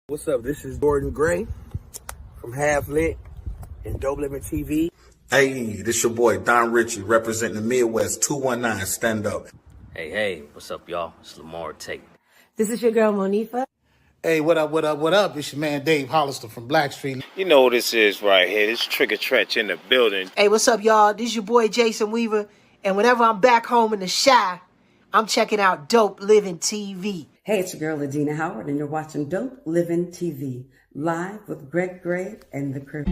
What's up? This is Gordon Gray from Half Lit and DopelivenTV. Hey, this your boy Don Ritchie representing the Midwest 219 Stand Up. Hey, what's up, y'all? It's Lamar Tate. This is your girl, Monifa. Hey, what up, what up, what up? It's your man Dave Hollister from Blackstreet. You know what this is right here. This Trigger Trench in the building. Hey, what's up, y'all? This is your boy Jason Weaver. And whenever I'm back home in the Chi, I'm checking out Dope Living TV. Hey, it's your girl, Adina Howard, and you're watching Dope Living TV, live with Greg Gray and the crew.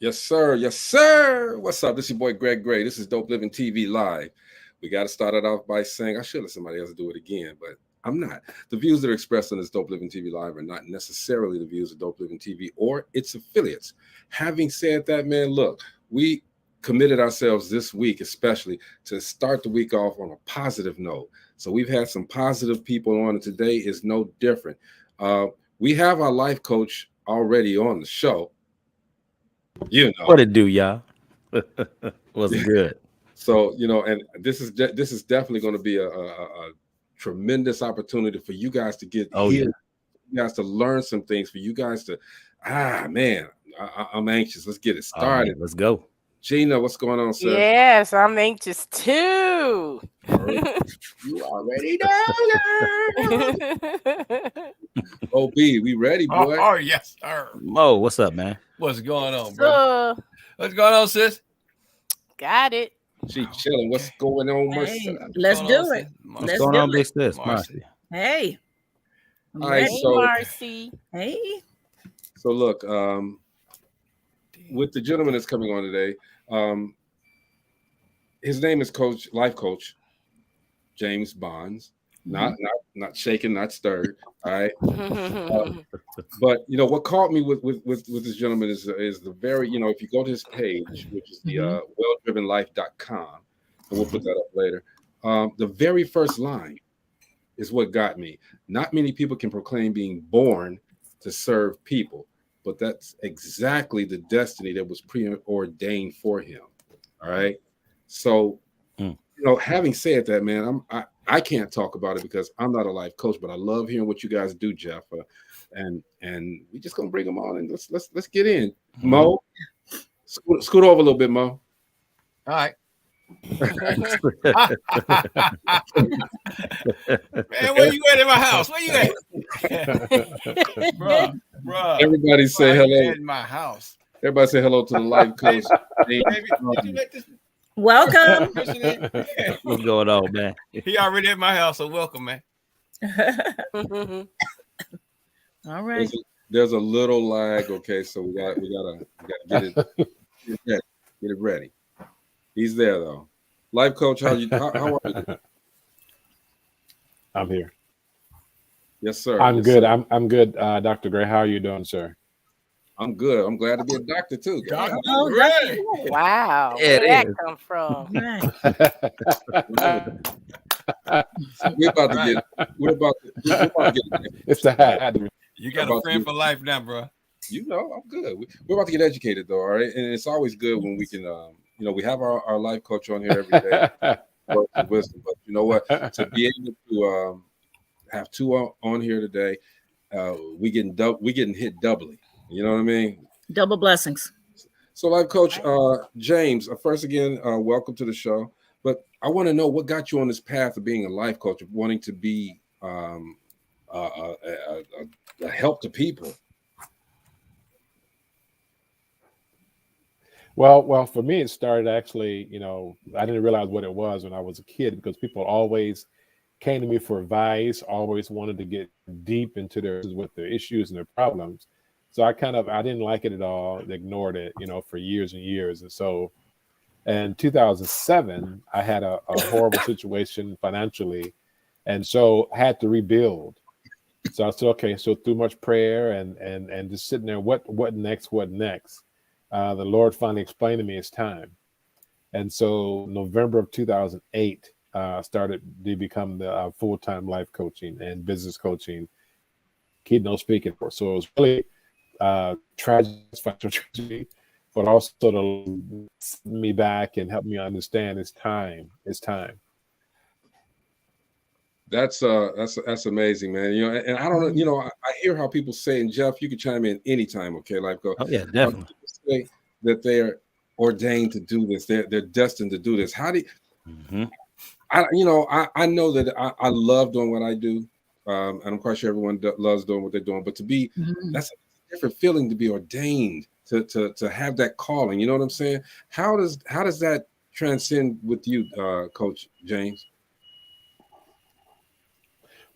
Yes, sir. Yes, sir. What's up? This is your boy Greg Gray. This is Dope Living TV Live. We got to start it off by saying I should let somebody else do it again, but I'm not. The views that are expressed on this Dope Living TV Live are not necessarily the views of Dope Living TV or its affiliates. Having said that, man, look, we committed ourselves this week, especially to start the week off on a positive note. So we've had some positive people on, and today is no different. We have our life coach already on the show. You know what it do, y'all. Was good. So and this is definitely going to be a tremendous opportunity for you guys to get here. Yeah. You guys to learn some things. For you guys to, man, I'm anxious. Let's get it started. Right, let's go. Gina, what's going on, sir? Yes, I'm anxious too. You already know. OB, we ready, boy? Oh, yes, sir. Mo, what's up, man? What's going on, bro? What's going on, sis? Got it. She chilling. What's going on, Marcy? Hey, let's do it. What's going on, big sis, Marcy? Hey. All right, so Marcy. Hey. So look, with the gentleman that's coming on today, his name is Life Coach James Bonds. Not shaken, not stirred. All right. But what caught me with this gentleman is the very, if you go to his page, which is the welldrivenlife.com, and we'll put that up later. The very first line is what got me. Not many people can proclaim being born to serve people, but that's exactly the destiny that was preordained for him. All right. So, having said that, man, I can't talk about it because I'm not a life coach, but I love hearing what you guys do, Jeff. And we just gonna bring them on and let's get in. Mo, scoot over a little bit, Mo. All right. Man, where you at in my house? Where you at? Bro. Everybody say hello. In my house. Everybody say hello to the life coach. Welcome. What's going on, man? He already at my house, so welcome, man. All right. There's a little lag, okay, so we gotta get it ready. He's there though. Life coach, how are you? I'm here. Yes, sir. I'm yes, good. Sir. I'm good. Dr. Gray, how are you doing, sir? I'm good. I'm glad to be a doctor too. Dr. Gray. Wow. Where did that come from? We're about to get. It's the hat. You got a friend for life now, bro. I'm good. We're about to get educated though, all right? And it's always good when we can, we have our life coach on here every day, words of wisdom. But you know what? To be able to have two on here today, we getting hit doubly. You know what I mean? Double blessings. So, life coach James, first again, welcome to the show. But I want to know what got you on this path of being a life coach, of wanting to be a help to people. Well, for me, it started actually, I didn't realize what it was when I was a kid because people always came to me for advice, always wanted to get deep into their issues and their problems. So I didn't like it at all, ignored it, for years and years. And so in 2007, I had a horrible situation financially, and so had to rebuild. So I said, okay, so through much prayer and just sitting there, what next? The Lord finally explained to me it's time. And so November of 2008, started to become the full-time life coaching and business coaching, keynote speaking for. So it was really financial tragedy, but also to set me back and help me understand it's time. It's time. That's amazing, man. And I don't know, I hear how people say, and Jeff, you can chime in anytime, okay, Life Coach. Oh yeah, definitely. People say that they are ordained to do this, they're destined to do this. How do you, I know that I love doing what I do, and I'm quite sure everyone loves doing what they're doing. But to be, that's a different feeling to be ordained to have that calling. You know what I'm saying? How does that transcend with you, Coach James?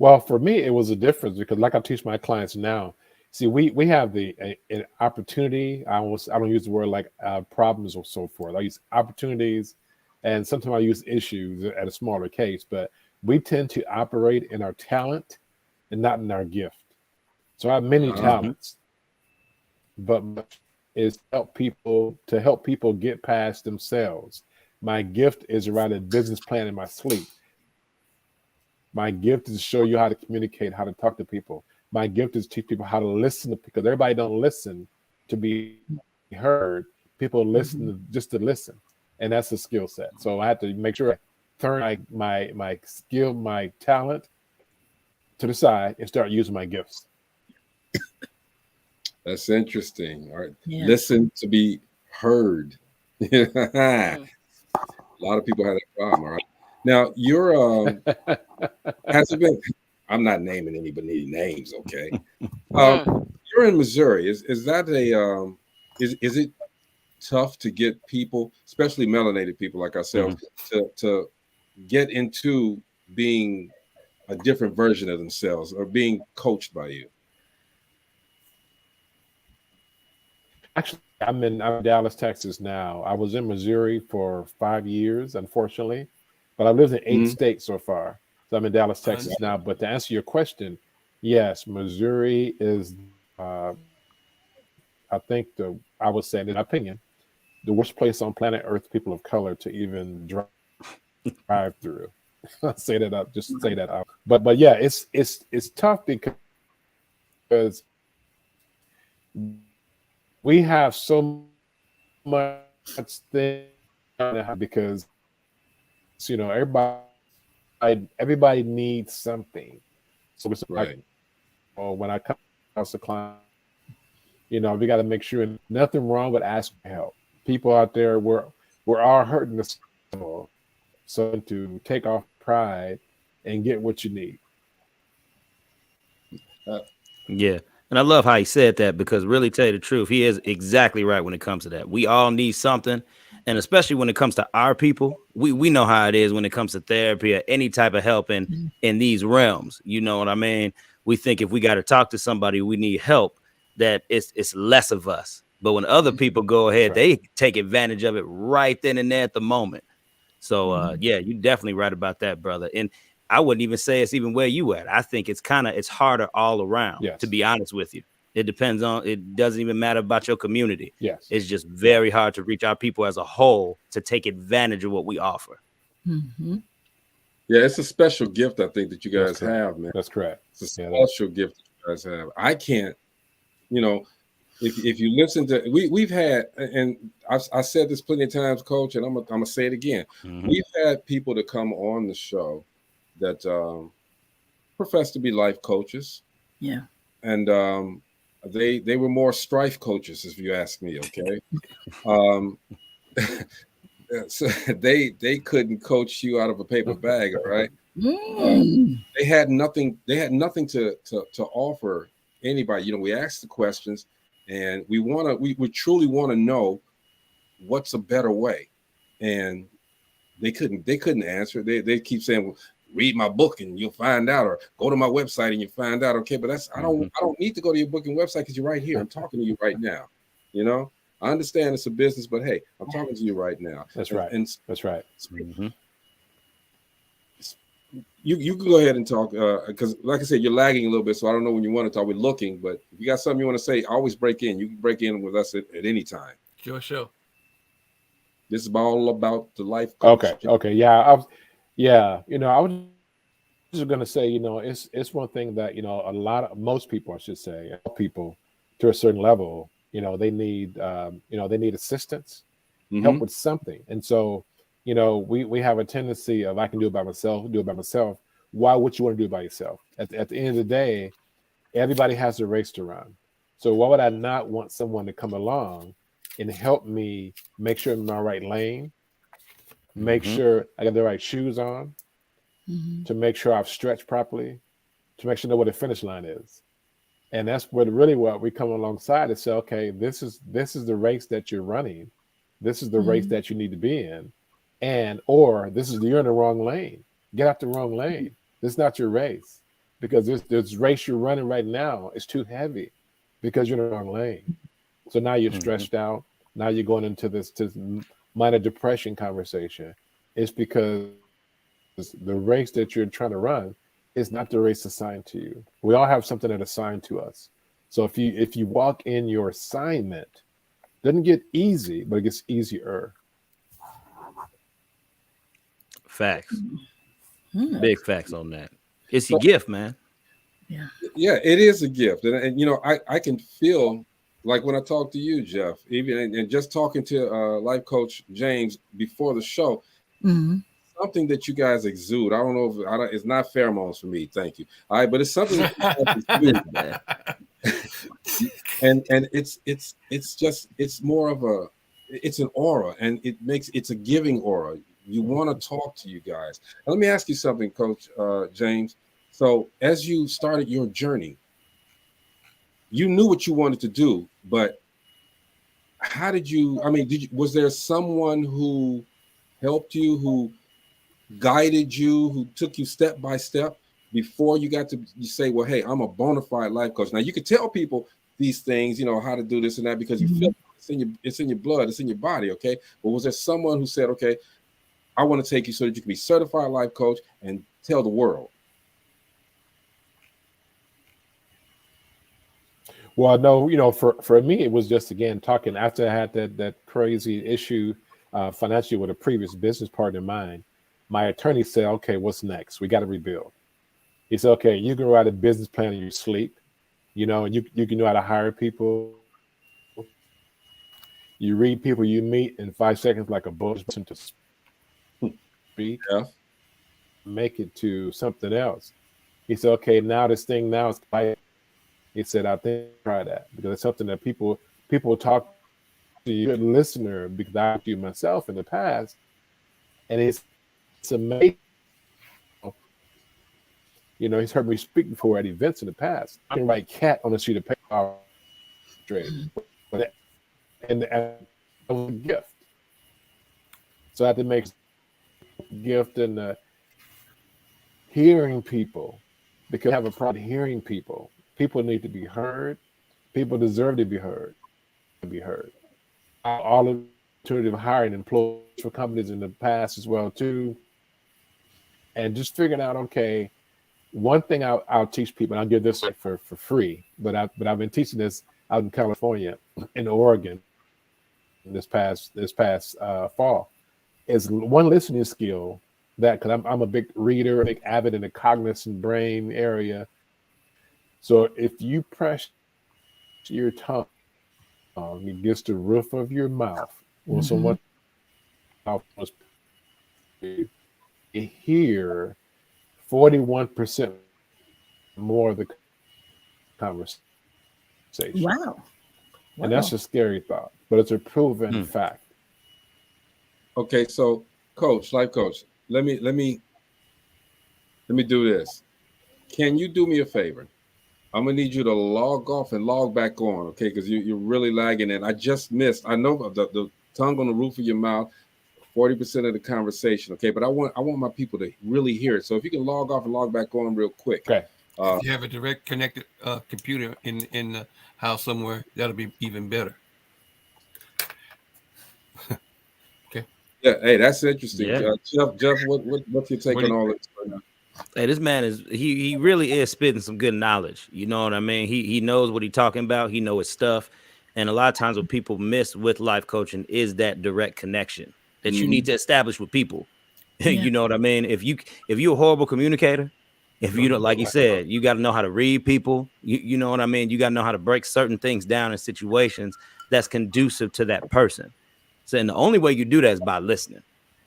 Well, for me, it was a difference because, like I teach my clients now, see, we have an opportunity. I don't use the word like problems or so forth. I use opportunities, and sometimes I use issues at a smaller case. But we tend to operate in our talent and not in our gift. So I have many talents, but is help people get past themselves. My gift is to write a business plan in my sleep. My gift is to show you how to communicate, how to talk to people. My gift is to teach people how to listen, because everybody don't listen to be heard. People listen just to listen, and that's a skill set. So I have to make sure I turn my skill, my talent to the side and start using my gifts. That's interesting. All right, Yeah. Listen to be heard. A lot of people have that problem. All right. Now you're has it been? I'm not naming anybody names, okay? You're in Missouri. Is that a is it tough to get people, especially melanated people like ourselves, to get into being a different version of themselves or being coached by you? Actually, I'm in Dallas, Texas now. I was in Missouri for 5 years, unfortunately, but I've lived in 8 states so far. So I'm in Dallas, Texas now. But to answer your question, yes, Missouri is, I would say, in my opinion, the worst place on planet Earth people of color to even drive through. Say that up, just say that out. But yeah, it's tough because we have so much thing because everybody needs something. So it's like, when I come across a client, we got to make sure nothing wrong with asking for help. People out there, we're all hurting the soul. So to take off pride and get what you need. Yeah. And I love how he said that, because really, tell you the truth, he is exactly right when it comes to that. We all need something. And especially when it comes to our people, we know how it is when it comes to therapy or any type of help in these realms. You know what I mean? We think if we got to talk to somebody, we need help, that it's less of us. But when other people go ahead, they take advantage of it right then and there at the moment. So, yeah, you're definitely right about that, brother. And I wouldn't even say it's even where you at. I think it's harder all around, to be honest with you. It depends on, it doesn't even matter about your community. Yes. It's just very hard to reach our people as a whole to take advantage of what we offer. Yeah, it's a special gift, I think, that you guys have, man. That's correct. It's a special gift that you guys have. I can't, if you listen to, we've had, and I said this plenty of times, Coach, and I'm gonna say it again. We've had people to come on the show that profess to be life coaches. Yeah. And they were more strife coaches, if you ask me, okay? So they couldn't coach you out of a paper bag, all right? They had nothing to offer anybody. We asked the questions, and we truly want to know what's a better way. And they couldn't answer. They keep saying, read my book and you'll find out, or go to my website and you find out. Okay, but I don't need to go to your book and website because you're right here. I'm talking to you right now. You know, I understand it's a business, but hey, I'm talking to you right now. That's right. And that's right. You can go ahead and talk because, like I said, you're lagging a little bit, so I don't know when you want to talk. We're looking, but if you got something you want to say, always break in. You can break in with us at any time. Sure. This is all about the life coach. Okay. Yeah. I was just gonna say, it's one thing that most people, I should say, people to a certain level, they need assistance, help with something, and so. We have a tendency of, I can do it by myself. Why would you want to do it by yourself? At the end of the day, everybody has a race to run. So why would I not want someone to come along and help me make sure I'm in my right lane, make sure I got the right shoes on, to make sure I've stretched properly, to make sure I know what the finish line is. And that's what we come alongside and say, okay, this is the race that you're running. This is the race that you need to be in. Or you're in the wrong lane. Get out the wrong lane. This is not your race, because this race you're running right now is too heavy because you're in the wrong lane. So now you're stretched out. Now you're going into this minor depression conversation. It's because the race that you're trying to run is not the race assigned to you. We all have something that's assigned to us. So if you walk in your assignment, it doesn't get easy, but it gets easier. Facts. Big facts on that. It's your gift, man. Yeah, it is a gift. And I can feel like when I talk to you, Jeff, even and just talking to life coach James before the show, something that you guys exude. I don't know if it's not pheromones for me. Thank you. All right, but it's something that you guys exude. and it's more of it's an aura, and it's a giving aura. You want to talk to you guys. Now, let me ask you something, Coach James. So as you started your journey, you knew what you wanted to do, but how did you, was there someone who helped you, who guided you, who took you step by step before you got to say, well, hey, I'm a bona fide life coach? Now you can tell people these things, how to do this and that, because you feel it's in your blood, it's in your body. Okay. But was there someone who said, okay, I want to take you so that you can be certified life coach and tell the world? Well, no, for me, it was just, again, talking after I had that crazy issue financially with a previous business partner of mine. My attorney said, okay, what's next? We got to rebuild. He said, okay, you can write a business plan in your sleep, and you can know how to hire people. You read people you meet in 5 seconds like a bullet to speak, make it to something else. He said, okay, now this thing now is like, he said, I think try that, because it's something that people talk to you, good listener, because I do myself in the past, and it's amazing. He's heard me speak before at events in the past. I can write cat on a sheet of paper straight, and that was a gift. So I had to make gift in hearing people, because I have a problem hearing people. People need to be heard. People deserve to be heard. All alternative hiring employees for companies in the past as well too, and just figuring out, okay, one thing I'll teach people, and I'll give this for free, but I've been teaching this out in California, in Oregon, this past fall, is one listening skill that, because I'm a big reader, a big avid in the cognizant brain area. So if you press your tongue against the roof of your mouth, when someone was, you hear 41% more of the conversation. Wow. And that's a scary thought, but it's a proven fact. Okay, so life coach, let me do this. Can you do me a favor? I'm gonna need you to log off and log back on, okay? Because you're really lagging, and I just missed. I know the tongue on the roof of your mouth, 40% of the conversation. Okay, but I want my people to really hear it. So if you can log off and log back on real quick. Okay. If you have a direct connected computer in the house somewhere, that'll be even better. Okay. Yeah. Hey, that's interesting. Yeah. Jeff, what's your take on all this right now? Hey, this man is he really is spitting some good knowledge. You know what I mean? He knows what he's talking about. He knows his stuff. And a lot of times what people miss with life coaching is that direct connection that you need to establish with people. Yeah. You know what I mean? If you're a horrible communicator, if you don't, like you said, you got to know how to read people. You know what I mean? You got to know how to break certain things down in situations that's conducive to that person. So, and the only way you do that is by listening,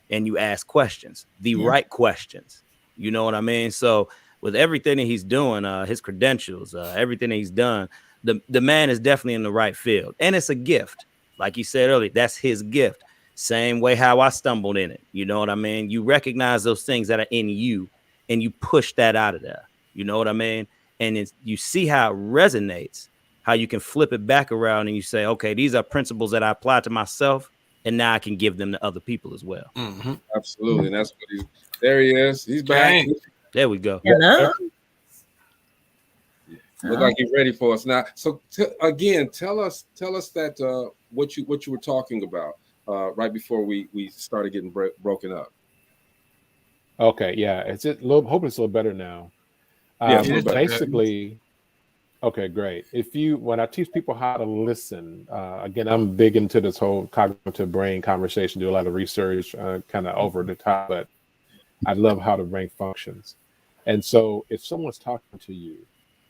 and you ask questions, the right questions. You know what I mean? So with everything that he's doing, his credentials, everything that he's done, the man is definitely in the right field, and it's a gift. Like you said earlier, that's his gift. Same way how I stumbled in it. You know what I mean? You recognize those things that are in you, and you push that out of there. You know what I mean? And you see how it resonates, how you can flip it back around and you say, okay, these are principles that I apply to myself, and now I can give them to other people as well. Mm-hmm. Absolutely. And that's what there he is. He's back. There we go. Hello. Look like he's ready for us now. So again, tell us that what you were talking about right before we started getting broken up. Okay, yeah, it's a little. Hoping it's a little better now. Basically, okay, great. When I teach people how to listen, again, I'm big into this whole cognitive brain conversation. Do a lot of research, kind of over the top, but I love how the brain functions. And so, if someone's talking to you,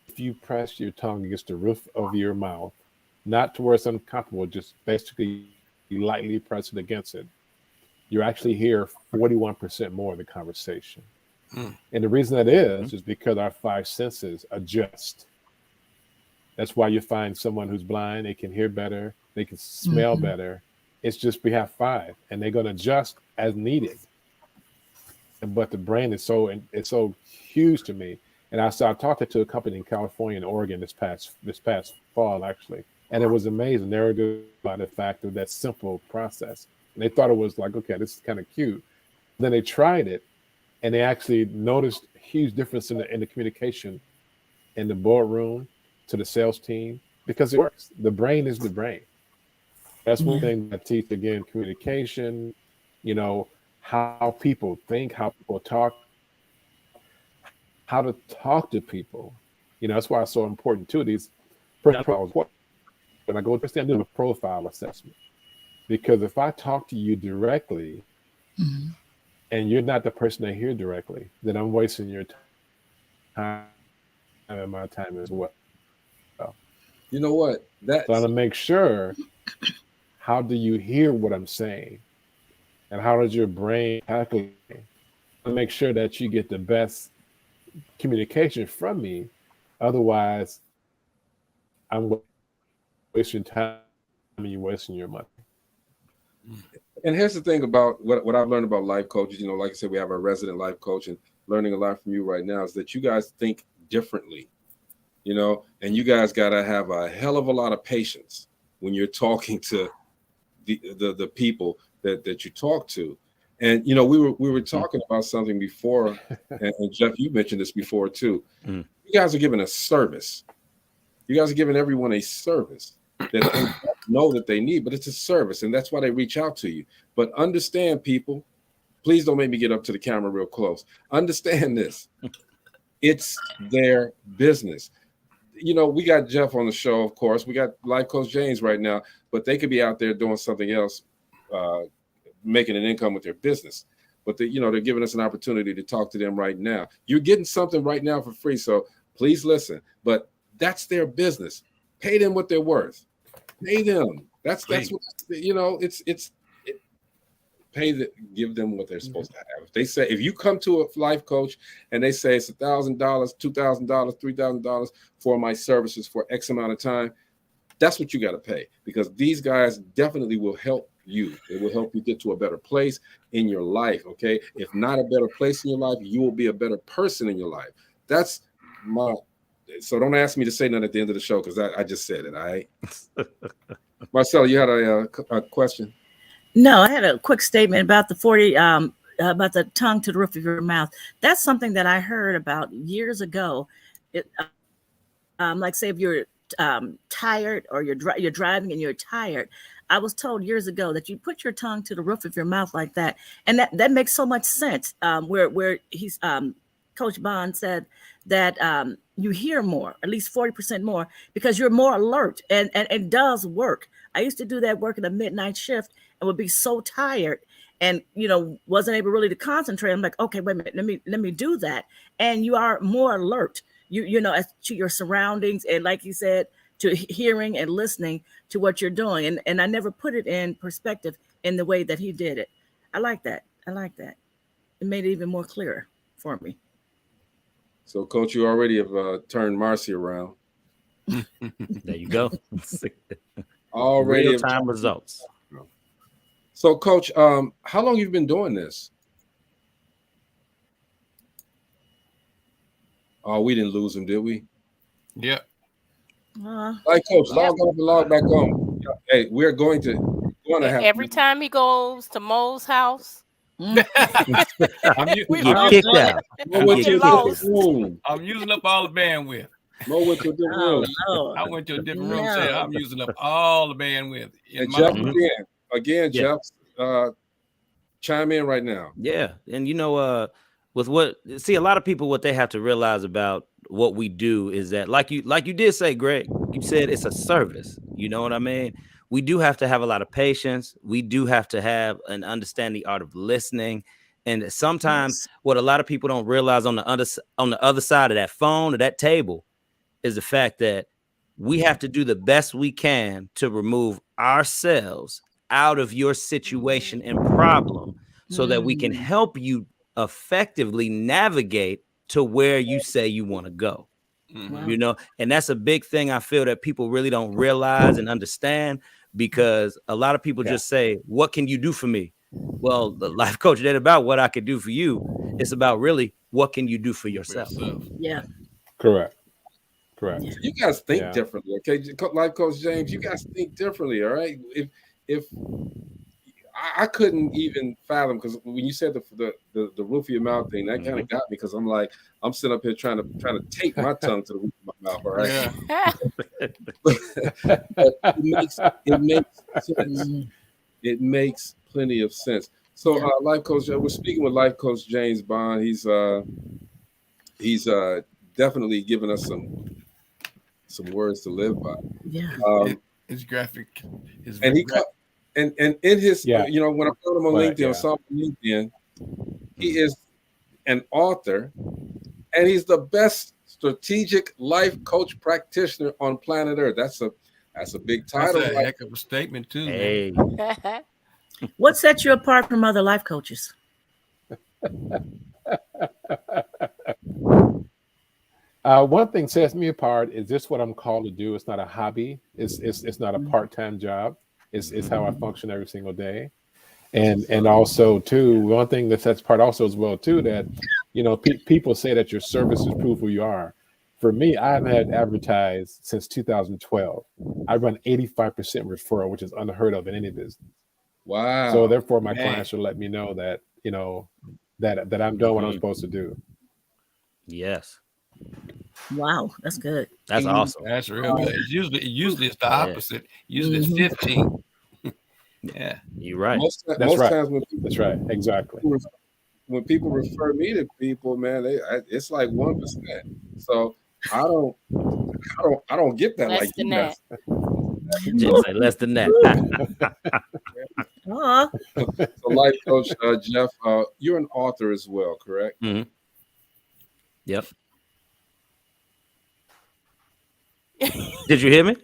if you press your tongue against the roof of your mouth, not to where it's uncomfortable, just basically lightly press it against it, you actually hear 41% more of the conversation. And the reason that is because our five senses adjust. That's why you find someone who's blind, they can hear better, they can smell better. It's just we have five, and they're going to adjust as needed. But the brain is so huge to me. And I talked to a company in California and Oregon this past fall, actually. And it was amazing. They were good about the fact of that simple process. And they thought it was like, okay, this is kind of cute. Then they tried it, and they actually noticed a huge difference in the communication in the boardroom to the sales team, because it works. The brain is the brain. That's one thing I teach, again, communication, how people think, how people talk, how to talk to people. That's why it's so important too. These profiles. When I go to I'm doing a profile assessment, because if I talk to you directly, and you're not the person I hear directly, then I'm wasting your time and my time as well. You know what? So I'm gonna make sure. How do you hear what I'm saying? And how does your brain calculate? To make sure that you get the best communication from me. Otherwise, I'm wasting time and you're wasting your money. And here's the thing about what I've learned about life coaches. Like I said, we have our resident life coach, and learning a lot from you right now is that you guys think differently, and you guys got to have a hell of a lot of patience when you're talking to the people that you talk to. And we were talking about something before, and Jeff, you mentioned this before too. You guys are giving a service. You guys are giving everyone a service that they know that they need, but it's a service, and that's why they reach out to you. But understand, people, please don't make me get up to the camera real close. Understand this. It's their business. We got Jeff on the show, of course. We got Life Coach James right now, but they could be out there doing something else, making an income with their business. But they're giving us an opportunity to talk to them right now. You're getting something right now for free, so please listen. But that's their business. Pay them what they're worth. Pay them. That's what give them what they're supposed to have. If they say, if you come to a life coach and they say it's $1,000, $2,000, $3,000 for my services for X amount of time, that's what you got to pay, because these guys definitely will help you. It will help you get to a better place in your life. Okay. If not a better place in your life, you will be a better person in your life. That's so don't ask me to say nothing at the end of the show, because I just said it. All right. Marcelo, you had a question? No, I had a quick statement about the 40 about the tongue to the roof of your mouth. That's something that I heard about years ago. It, like say if you're tired or you're driving and you're tired. I was told years ago that you put your tongue to the roof of your mouth like that, and that makes so much sense. Where he's Coach Bond said that you hear more, at least 40% more, because you're more alert, and it does work. I used to do that work in a midnight shift and would be so tired, and wasn't able really to concentrate. I'm like, okay, wait a minute, let me do that, and you are more alert. As to your surroundings, and like you said, to hearing and listening to what you're doing, and I never put it in perspective in the way that he did it. I like that. It made it even more clearer for me. So, Coach, you already have turned Marcy around. There you go. Already real time results. So, Coach, how long have you been doing this? Oh, we didn't lose him, did we? Yeah. Like, Coach, log off and log back on. Hey, we're going to have every time he goes to Mo's house. I'm using up all the bandwidth. Mo went to a different room. I went to a different room saying I'm using up all the bandwidth. And Jeff, again, Jeff, chime in right now. Yeah. And with a lot of people, what they have to realize about what we do is that, like you did say, Greg, you said it's a service. You know what I mean? We do have to have a lot of patience. We do have to have and understand the art of listening. And sometimes what a lot of people don't realize on the other side of that phone or that table is the fact that we have to do the best we can to remove ourselves out of your situation and problem so that we can help you effectively navigate to where you say you want to go. And that's a big thing I feel that people really don't realize and understand, because a lot of people just say, what can you do for me? Well, the life coach ain't about what I could do for you. It's about really what can you do for yourself. Yeah. Correct. You guys think differently, okay? Life Coach James, you guys think differently, all right? If I couldn't even fathom, because when you said the roof of your mouth thing, that kind of got me, because I'm sitting up here trying to tape my tongue to the roof of my mouth, all right? But it makes sense. It makes plenty of sense. So, Life Coach, we're speaking with Life Coach James Bond. He's definitely given us some words to live by. Yeah. His graphic, and in his, when I found him on LinkedIn, I saw him on LinkedIn, he is an author, and he's the best strategic life coach practitioner on planet Earth. That's a big title. That's a heck of a statement too. Hey. What sets you apart from other life coaches? One thing sets me apart is this: what I'm called to do. It's not a hobby. It's not a part-time job. It's how I function every single day. And also too, one thing that sets apart also as well too, that people say that your services prove who you are. For me, I've had advertised since 2012. I run 85% referral, which is unheard of in any business. Wow. So therefore, my clients should let me know that that I'm doing what I'm supposed to do. Yes. Wow, that's good. That's awesome. That's real good. Usually it's the opposite. Usually it's 15. Yeah, you're right. Most times when people, that's right, exactly. When people refer me to people, man, it's like 1%. So I don't get that less like than you guys. Just say less than that. So, Life Coach Jeff, you're an author as well, correct? Mm-hmm. Yep. Did you hear me?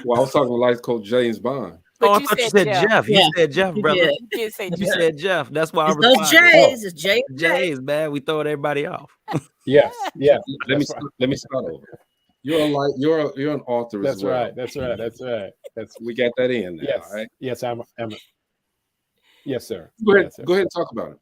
Well, I was talking to Life Coach James Bond. But I thought you said Jeff. You said Jeff, brother. You did say Jeff. You said Jeff. That's why It's those J's. It's J's, man. We throwing everybody off. Yes. Let me start over. You're an author as well. That's right. We got that in now, yes. right? Yes, I'm yes, sir. Go ahead. Yes, sir. Go ahead and talk about it.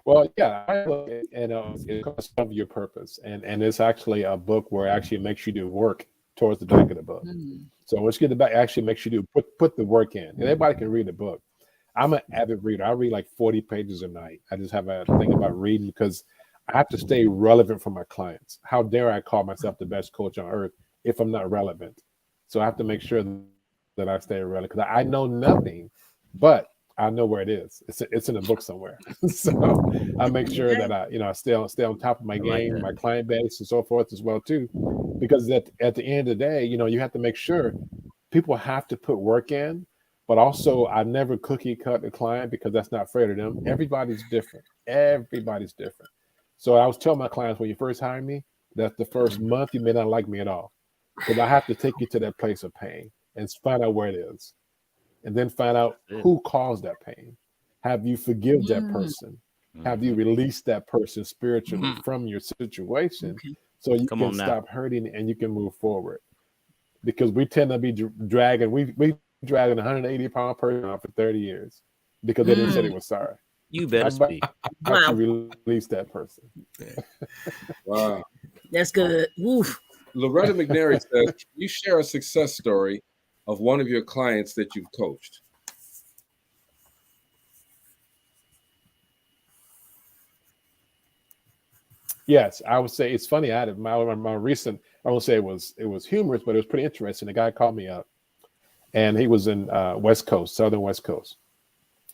Well, yeah, I look at, it's called Discover Your Purpose, and it's actually a book where it actually makes you do work towards the back of the book. Mm. So once you get the back, actually make sure you put the work in. And everybody can read the book. I'm an avid reader. I read like 40 pages a night. I just have a thing about reading because I have to stay relevant for my clients. How dare I call myself the best coach on earth if I'm not relevant? So I have to make sure that I stay relevant because I know nothing, but I know where it is. It's in a book somewhere. So I make sure that I stay on top of my game, my client base, and so forth as well too. Because at the end of the day, you have to make sure people have to put work in. But also, I never cookie cut a client because that's not fair to them. Everybody's different. Everybody's different. So I was telling my clients when you first hire me that the first month you may not like me at all because I have to take you to that place of pain and find out where it is, and then find out who caused that pain. Have you forgive that person? Have you released that person spiritually from your situation so you can stop hurting and you can move forward? Because we tend to be dragging. We dragging a 180-pound person out for 30 years because they didn't say they were sorry. You better speak. How to release that person. Wow. That's good. Woof. Loretta McNary says, can you share a success story of one of your clients that you've coached? Yes, I would say it's funny. I had my recent, I won't say it was humorous, but it was pretty interesting. The guy called me up and he was in West Coast, Southern West Coast.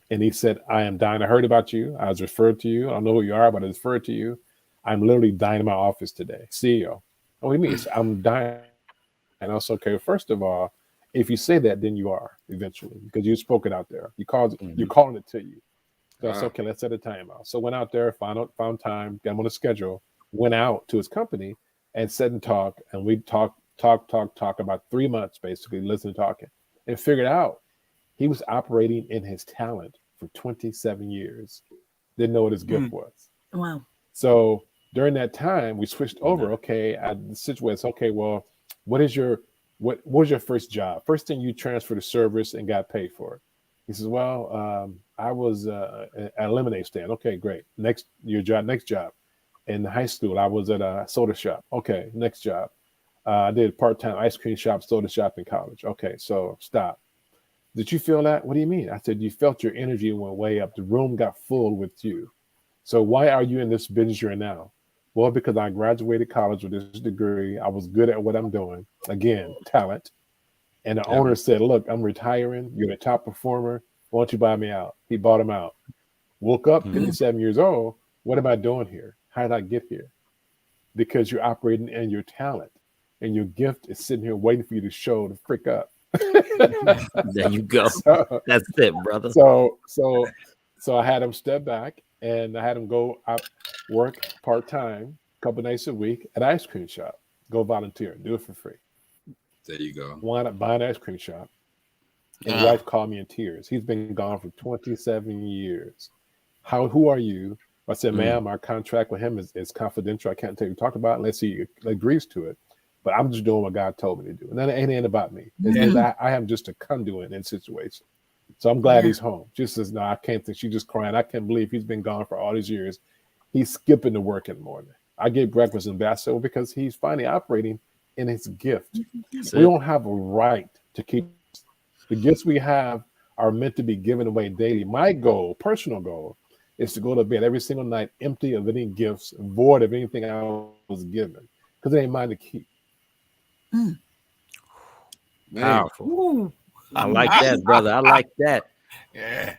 And he said, I am dying. I heard about you. I was referred to you. I don't know who you are, but I was referred to you. I'm literally dying in my office today. CEO. What do you mean? He said, I'm dying. And I was okay. First of all, if you say that, then you are eventually because you spoke it out there. You're calling it to you. So I said, okay, let's set a time out. So went out there, found time, got him on a schedule, went out to his company and sat and talked. And we talk about 3 months, basically, listening, talking, and figured out he was operating in his talent for 27 years. Didn't know what his gift was. Wow. So during that time, we switched over. Okay, the situation. Okay, well, what was your first job? First thing you transferred to service and got paid for it. He says, well, I was at a lemonade stand. Okay, great. Next job. In high school, I was at a soda shop. Okay, next job. I did part-time ice cream shop, soda shop in college. Okay, so stop. Did you feel that? What do you mean? I said, you felt your energy went way up. The room got full with you. So why are you in this business you're in now? Well, because I graduated college with this degree. I was good at what I'm doing. Again, talent. And the owner said, look, I'm retiring. You're the top performer. Why don't you buy me out? He bought him out. Woke up, 57 years old. What am I doing here? How did I get here? Because you're operating in your talent. And your gift is sitting here waiting for you to show to freak up. There you go. That's it, brother. So I had him step back and I had him go out, work part-time, a couple nights a week at an ice cream shop. Go volunteer, do it for free. There you go. Wind up buying an ice cream shop. And his wife called me in tears. He's been gone for 27 years. Who are you? I said, ma'am, our contract with him is confidential. I can't tell you talk about it unless he agrees to it. But I'm just doing what God told me to do. And that ain't about me. I am just a conduit in situation. So I'm glad he's home. She says, no, I can't think. She's just crying. I can't believe he's been gone for all these years. He's skipping to work in the morning. I get breakfast in Basso because he's finally operating in his gift. We don't have a right to keep the gifts we have are meant to be given away daily. My goal, personal goal, is to go to bed every single night empty of any gifts, void of anything I was given, because it ain't mine to keep. Powerful. Ooh. I like that, brother. I like that. Yeah.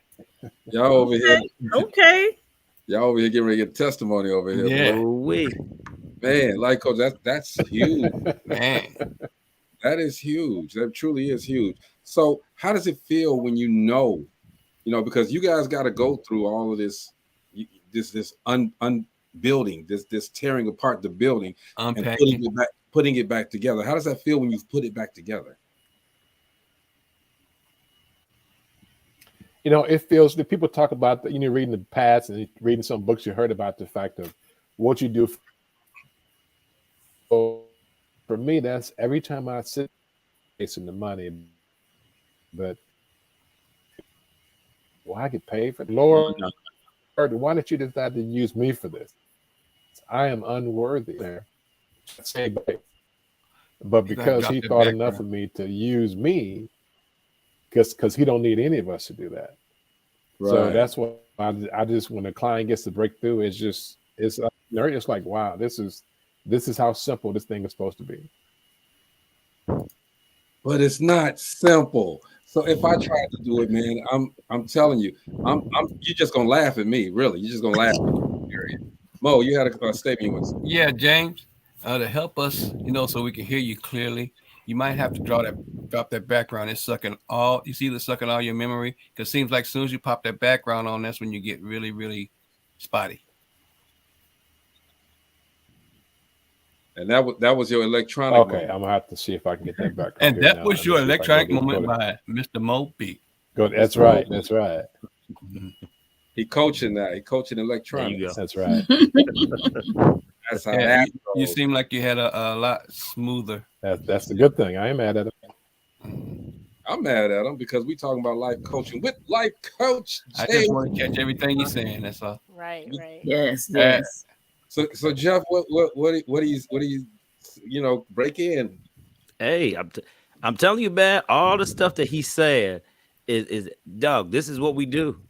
Y'all over here. Okay. Y'all over here getting ready to get testimony over here. Yeah. Man, like coach, that's huge. Man. That is huge. That truly is huge. So how does it feel when you know, because you guys got to go through all of this, this unbuilding, this tearing apart the building and putting it back together. How does that feel when you've put it back together? It feels that people talk about reading the past and reading some books you heard about the fact of what you do. For me, that's every time I sit chasing the money, but I get paid for it. Lord, why did you decide to use me for this? I am unworthy there. but You gotta because drop he that thought enough background. of me to use me, because he don't need any of us to do that. So Right. that's what I just, when the client gets the breakthrough, it's like, wow, this is how simple this thing is supposed to be. But it's not simple. So if I try to do it, man, I'm telling you, you're just gonna laugh at me, really. You're just gonna laugh at me. Period. Mo, you had a statement you want to say. Yeah, James, to help us, so we can hear you clearly, you might have to drop that background. It's sucking all your memory. Because it seems like as soon as you pop that background on, that's when you get really, really spotty. And that was your electronic Okay, moment. I'm gonna have to see if I can get that back on And here that now. was Let me your see if I can electronic moment by Mr. Mo B. go. That's Mr. Mo right. B. That's right. He coaching now. He coaching There you electronics. go. That's right. That's how Yeah, that you goes. seem like you had a lot smoother. That's the good thing. I ain't mad at it. I'm mad at him because we talking about life coaching with life coach I Jay. just want to catch everything you're saying. That's all. Right, right. Yes, yes. So Jeff, what do you break in? Hey, I'm telling you, man, all the stuff that he said is dog. This is what we do.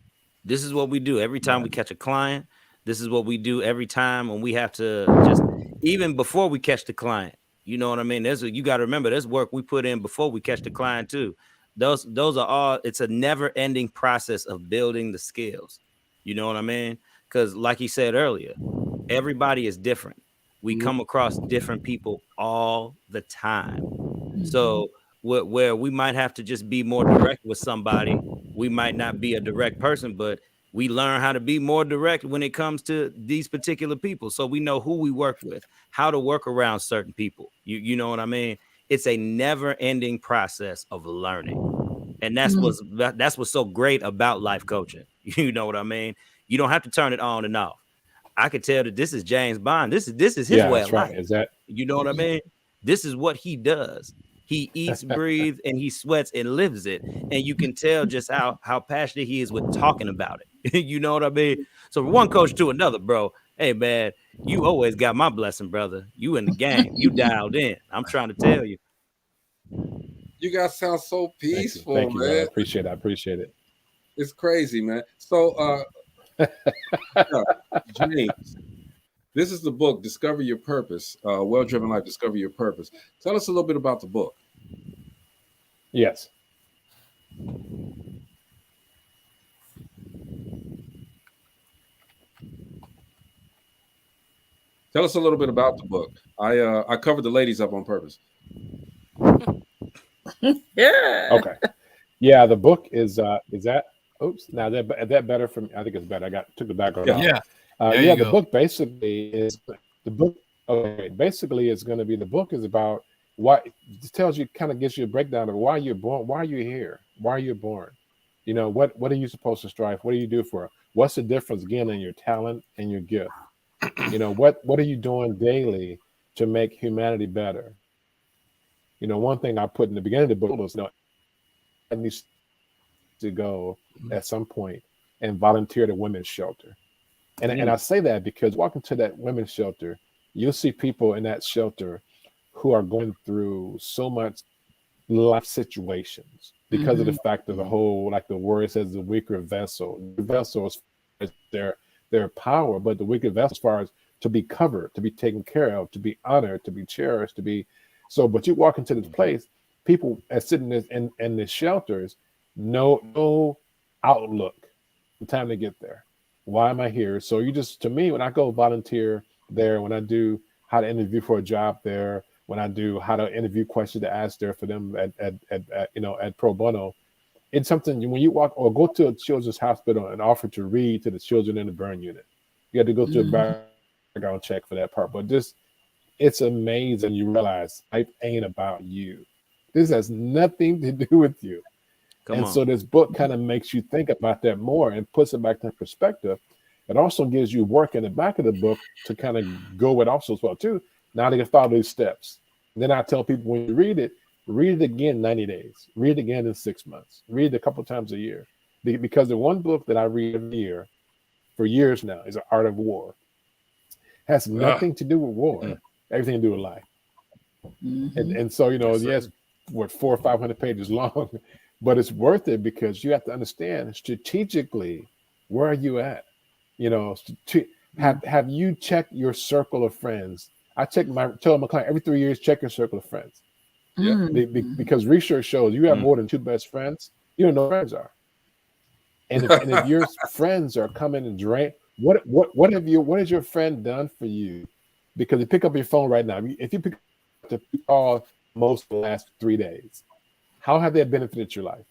This is what we do every time we catch a client. This is what we do every time when we have to just, even before we catch the client. You know what I mean? You got to remember, there's work we put in before we catch the client too. Those are all. It's a never ending process of building the skills. You know what I mean? Because like he said earlier, everybody is different. We come across different people all the time. So where we might have to just be more direct with somebody, we might not be a direct person, but we learn how to be more direct when it comes to these particular people. So we know who we work with, how to work around certain people. You know what I mean? It's a never ending process of learning. And that's what's so great about life coaching. You know what I mean? You don't have to turn it on and off. I could tell that this is James Bond. This is his Yeah, way that's of right. life. Is that? You know what I mean? This is what he does. He eats, breathes, and he sweats and lives it. And you can tell just how passionate he is with talking about it. You know what I mean? So from one coach to another, bro. Hey man, you always got my blessing, brother. You in the game. You dialed in. I'm trying to tell you. You guys sound so peaceful, Thank you, brother. man. I appreciate it. I appreciate it. It's crazy, man. So James, this is the book, Discover Your Purpose, Well-Driven Life, Discover Your Purpose. Tell us a little bit about the book. Yes. Tell us a little bit about the book. I covered the ladies up on purpose. Yeah. Okay. Yeah, the book is that. Oops. Now that better for me. I think it's better. Took the background off. Yeah. Yeah. The book basically is the book. Okay. Basically, it's going to be, the book is about what it tells you, kind of gives you a breakdown of why you're born, why you're here, why you're born. You know, what are you supposed to strive? What do you do for? What's the difference again in your talent and your gift? You know, what are you doing daily to make humanity better? You know, one thing I put in the beginning of the book was, I need to go at some point and volunteer at a women's shelter. And I say that because walking to that women's shelter, you'll see people in that shelter who are going through so much life situations because of the fact of the whole, like the word says, the weaker vessel. The vessel as far as their power, but the weaker vessel as far as to be covered, to be taken care of, to be honored, to be cherished, to be so. But you walk into this place, people are sitting in the shelters, no outlook, time to get there. Why am I here? So you just, to me, when I go volunteer there, when I do how to interview for a job there, when I do how to interview questions to ask there for them at pro bono, it's something when you walk or go to a children's hospital and offer to read to the children in the burn unit. You have to go through a background check for that part. But it's amazing. You realize life ain't about you. This has nothing to do with you. So this book kind of makes you think about that more and puts it back in perspective. It also gives you work in the back of the book to kind of go with also as well too. Now they can follow these steps. And then I tell people, when you read it again 90 days, read it again in 6 months, read it a couple times a year. Because the one book that I read every year for years now is The Art of War. Has nothing to do with war, everything to do with life. And so, yes, what 400 or 500 pages long, but it's worth it because you have to understand strategically where are you at. Have you checked your circle of friends? I tell my client every 3 years, check your circle of friends. Yeah. Because research shows you have more than 2 best friends, you don't know who friends are. And if your friends are coming and drain, what has your friend done for you? Because you pick up your phone right now. If you pick up the call most of the last 3 days, how have they benefited your life?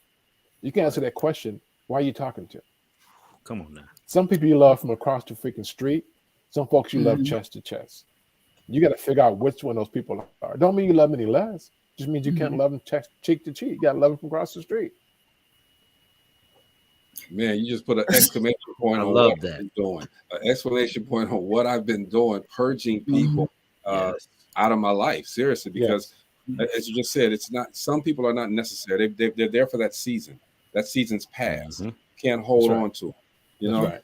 You can answer that question. Why are you talking to? Come on now. Some people you love from across the freaking street. Some folks you love chest to chest. You got to figure out which one of those people are. Don't mean you love them any less. Just means you can't love them cheek to cheek. You got to love them from across the street. Man, you just put an exclamation point on what I've been doing. An exclamation point on what I've been doing, purging people out of my life. Seriously, because as you just said, it's not. Some people are not necessary. They're there for that season. That season's past. Can't hold on to it.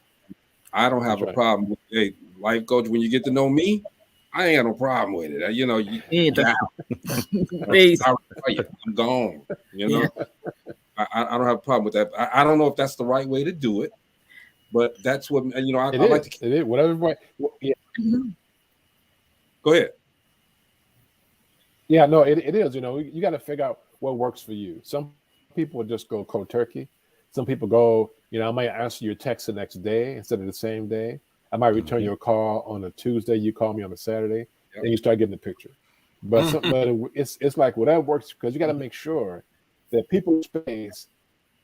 I don't have a problem with. Hey, life coach, when you get to know me, I ain't got no problem with it. I'm gone. I don't have a problem with that. I don't know if that's the right way to do it, but that's what I like to. It is whatever way. Go ahead. Yeah, no, it is. You got to figure out what works for you. Some people just go cold turkey. Some people go. I might answer your text the next day instead of the same day. I might return your call on a Tuesday. You call me on a Saturday, and you start getting the picture. But it's like whatever works because you got to make sure that people in space,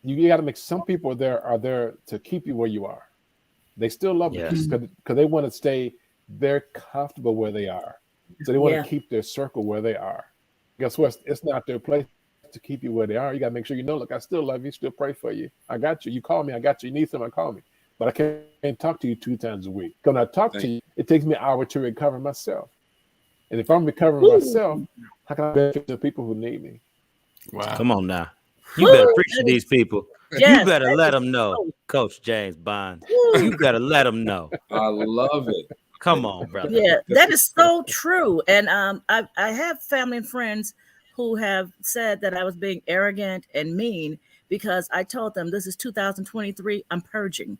you got to make some people are there to keep you where you are. They still love you because they want to stay. They're comfortable where they are, so they want to keep their circle where they are. Guess what? It's not their place to keep you where they are. You got to make sure look, I still love you, still pray for you. I got you. You call me, I got you. You need someone, call me. But I can't talk to you 2 times a week. When I talk to you, it takes me an hour to recover myself. And if I'm recovering myself, how can I benefit the people who need me? Wow. Come on now. You better preach to these people. Yes, you better let them know, Coach James Bonds. You better let them know. I love it. Come on, brother. Yeah, that is so true. And I have family and friends who have said that I was being arrogant and mean because I told them this is 2023. I'm purging.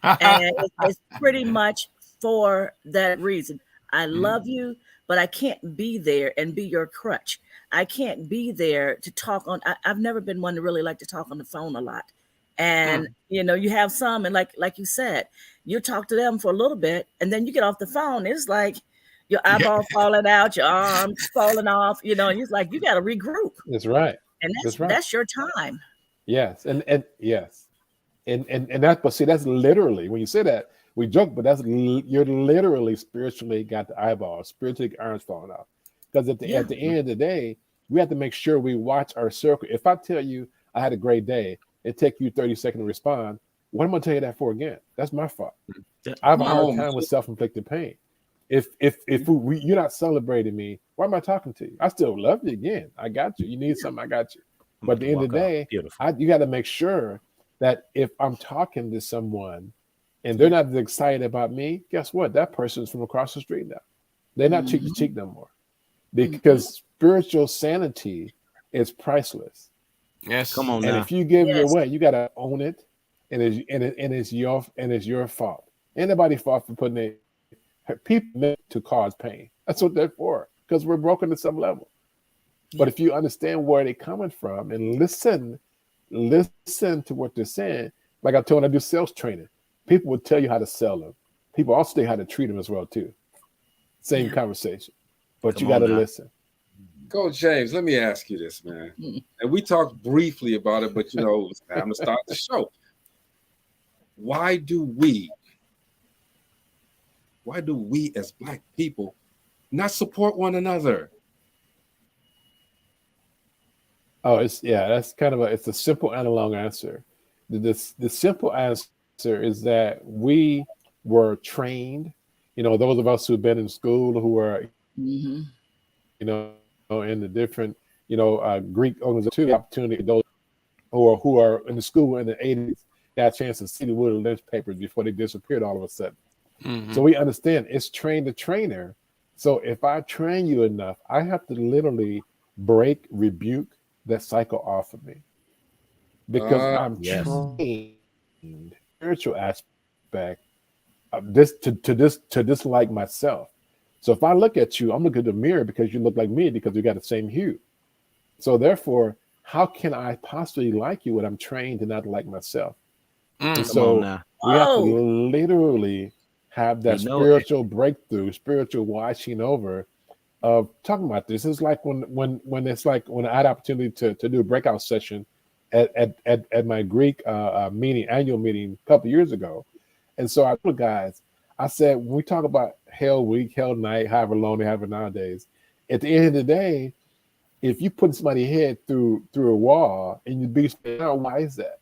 And it's pretty much for that reason. I love you, but I can't be there and be your crutch. I can't be there to talk on. I've never been one to really like to talk on the phone a lot. And, you have some, and like you said, you talk to them for a little bit, and then you get off the phone. It's like your eyeball falling out, your arms falling off, it's like you got to regroup. That's right. And that's your time. Yes. And yes. And that's literally, when you say that, we joke, but you're literally spiritually got the eyeballs, spiritually arms falling off. Because at the end of the day, we have to make sure we watch our circle. If I tell you I had a great day, it take you 30 seconds to respond. What am I going to tell you that for again? That's my fault. I have a hard time with self-inflicted pain. If you're not celebrating me, why am I talking to you? I still love you again. I got you. You need something, I got you. But at the end of the day, you got to make sure that if I'm talking to someone and they're not as excited about me, guess what? That person's from across the street now. They're not cheek to cheek no more. Because spiritual sanity is priceless. Yes. Come on and now. if you give it away, you got to own it. And it's your fault. Anybody fault for putting people meant to cause pain. That's what they're for. Because we're broken at some level. But if you understand where they're coming from and listen to what they're saying, like I told when I do sales training, people will tell you how to sell them. People also tell you how to treat them as well too. Same conversation, but you got to listen. Coach James, let me ask you this, man. And we talked briefly about it, but I'm gonna start the show. Why do we as Black people not support one another? Oh, that's kind of it's a simple and a long answer. The simple answer is that we were trained, those of us who've been in school, who are, in the different, Greek organizations, the opportunity, those who are in the school in the 80s, got a chance to see the Willie Lynch papers before they disappeared all of a sudden. So we understand it's train the trainer. So if I train you enough, I have to literally rebuke that cycle off of me because I'm Yes. trained spiritual aspect of this to dislike myself. So if I look at you, I'm looking at the mirror because you look like me because we got the same hue. So therefore, how can I possibly like you when I'm trained to not like myself? And Come on so now. we have to Oh, literally have that You know it. spiritual breakthrough, spiritual washing over of talking about this. It's like when it's like when I had opportunity to do a breakout session at my Greek meeting, annual meeting a couple of years ago. And so I told guys, I said, when we talk about hell week, hell night, however long they have it nowadays, at the end of the day, if you put somebody's head through a wall and you beat down, why is that?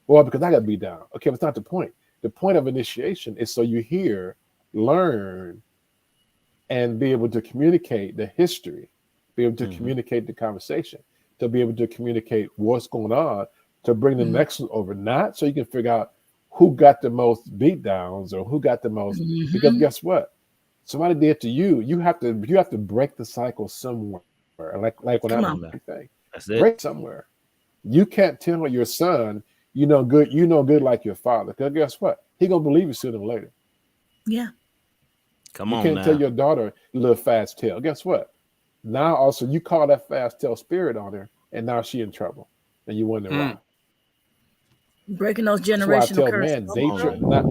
Well, because I got to be down. Okay, but it's not the point. The point of initiation is so you hear, learn, and be able to communicate the history, be able to communicate the conversation, to be able to communicate what's going on, to bring the next one over, not so you can figure out who got the most beat downs or who got the most, because guess what? Somebody did to you. You have to break the cycle somewhere. Like when come I on. do thing, That's it. break somewhere. You can't tell your son you know good like your father. Because guess what? He gonna believe you sooner or later. Yeah. Come You on can't tell now. your daughter you little fast tail. Guess what? Now also you call that fast tail spirit on her, and now she in trouble, and you wonder why. Breaking those That's why I generational tell curses. men Oh, date your my. not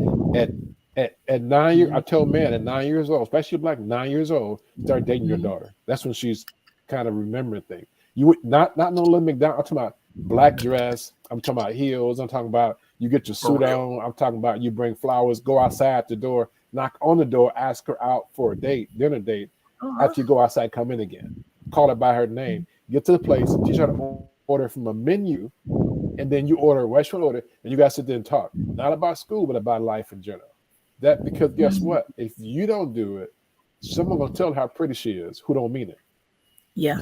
at 9 years. I tell men at 9 years old, especially black 9 years old, start dating your daughter. That's when she's kind of remembering things. You would not no little McDonald. I'm talking about black dress. I'm talking about heels. I'm talking about you get your For suit real. on. I'm talking about you bring flowers, go outside the door, knock on the door, ask her out for a date, dinner date. After you go outside, come in again. Call her by her name. Get to the place, teach her to order from a menu, and then you order a restaurant order, and you guys sit there and talk. Not about school, but about life in general. That because guess what? If you don't do it, someone gonna tell her how pretty she is who don't mean it. Yeah.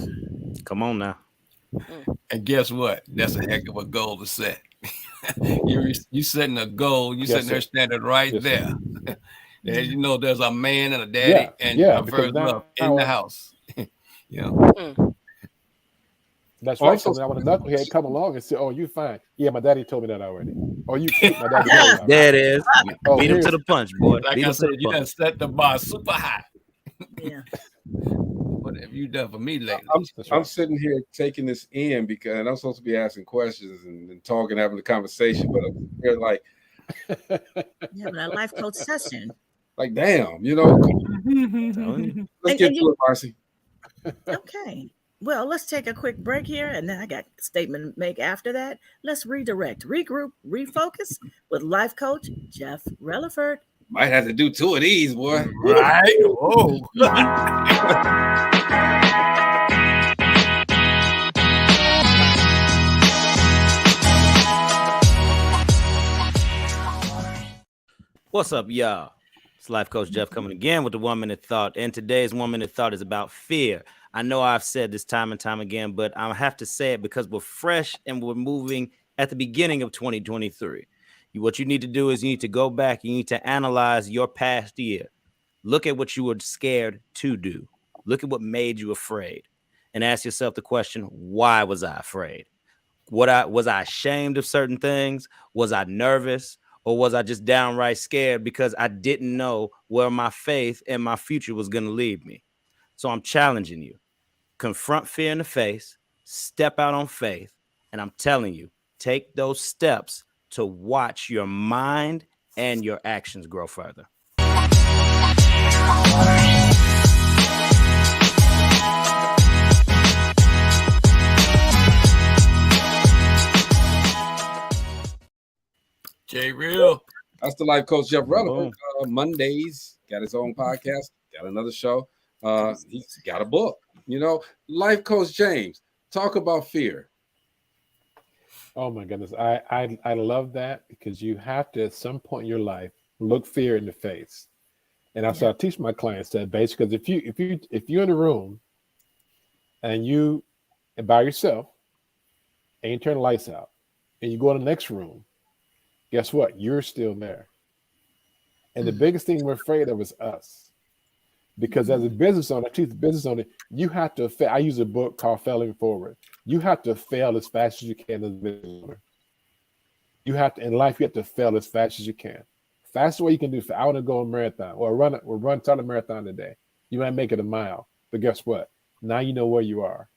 Come on now. And guess what? That's a heck of a goal to set. you setting a goal. You Yes, setting sir. her standard right Yes, there. sir. As you know, there's a man and a daddy Yeah, and yeah, a because first love now in the house. You know. that's right. Also, Because now when a knucklehead come along and say, "Oh, you fine," yeah, my daddy told me that already. Oh, you cute, my daddy told me that There already. it is. Oh, Beat him to here's the punch, boy. Like Beat I him to said, the you done punch. set the bar super high. Yeah. What have you done for me lately? that's I'm right. sitting here taking this in because and I'm supposed to be asking questions and talking, having a conversation, but I'm here like Yeah, but a life coach session. damn, you know. Telling you. Let's And, get and to you, it, Marcy. okay. Well, let's take a quick break here, and then I got a statement to make after that. Let's redirect, regroup, refocus with life coach Jeff Relaford. Might have to do two of these, boy. Right? Whoa. What's up, y'all? It's Life Coach Jeff coming again with the 1 minute thought. And today's 1 minute thought is about fear. I know I've said this time and time again, but I have to say it because we're fresh and we're moving at the beginning of 2023. What you need to do is you need to go back. You need to analyze your past year. Look at what you were scared to do. Look at what made you afraid. And ask yourself the question, why was I afraid? Was I ashamed of certain things? Was I nervous? Or was I just downright scared because I didn't know where my faith and my future was going to lead me? So I'm challenging you. Confront fear in the face, step out on faith, and I'm telling you, take those steps to watch your mind and your actions grow further. J Real. That's the Life Coach Jeff Relevant. Mondays, got his own podcast, got another show. He's got a book. You know, Life Coach James, talk about fear. Oh my goodness, I love that because you have to at some point in your life look fear in the face, and that's what I teach my clients that basically because if you're in a room and you and by yourself and you turn the lights out and you go to the next room, guess what? You're still there. And the biggest thing we're afraid of is us. Because as a business owner, I teach the business owner, you have to I use a book called Failing Forward. You have to fail as fast as you can as a business owner. You have to, in life, you have to fail as fast as you can. Fastest way you can do, I want to go a marathon or start a marathon today. You might make it a mile, but guess what? Now you know where you are.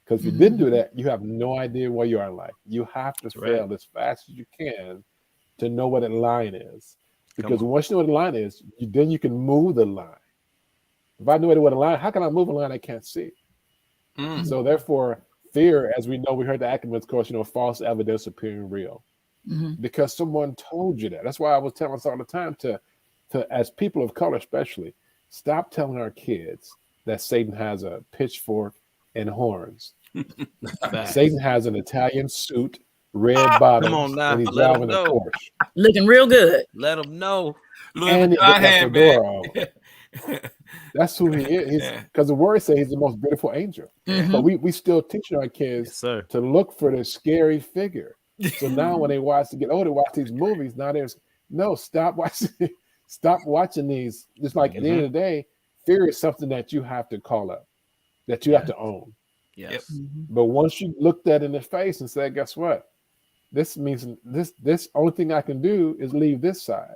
Because if you didn't do that, you have no idea where you are in life. You have to fail as fast as you can to know what that line is. Because once you know what the line is, then you can move the line. If I know what a line, how can I move a line I can't see? So therefore, fear, as we know, we heard the Ackerman's course, false evidence appearing real. Because someone told you that. That's why I was telling us all the time to as people of color especially, stop telling our kids that Satan has a pitchfork and horns. Satan has an Italian suit, red bottoms, and he's driving a Porsche. Looking real good. Let them know. And he's got a fedora on. That's who he is. Because the word says he's the most beautiful angel. But we still teaching our kids to look for the scary figure. So now when they get older, watch these movies, now stop watching these. Just like at the end of the day, fear is something that you have to call up, that you have to own. Yes. But once you look that in the face and say, guess what? This means this only thing I can do is leave this side.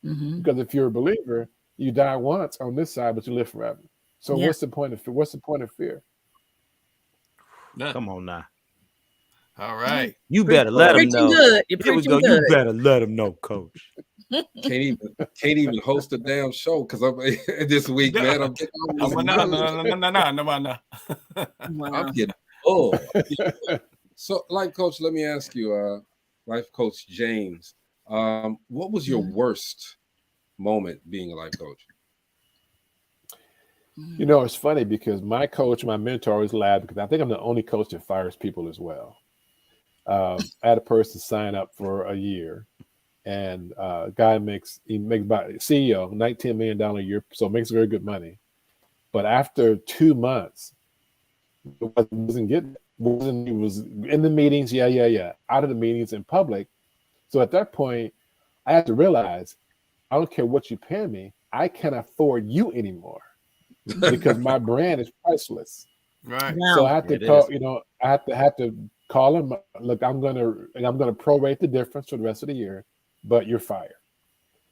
Because if you're a believer, you die once on this side, but you live forever. So what's the point of fear? Come on now. All right. You better let them know. Good. You're Here we preaching go. good. You better let them know, Coach. Can't even host a damn show because I'm this week, man. I'm getting No. I'm getting old. So, life coach, let me ask you, life coach James, what was your worst moment being a life coach? It's funny because my coach, my mentor, is laughed because I think I'm the only coach that fires people as well. I had a person sign up for a year, and guy makes about CEO $19 million a year, so makes very good money. But after 2 months, he was in the meetings, out of the meetings in public. So at that point, I had to realize, I don't care what you pay me, I can't afford you anymore because my brand is priceless. Right. So I had to call, I had to call him. Look, I'm gonna prorate the difference for the rest of the year, but you're fired.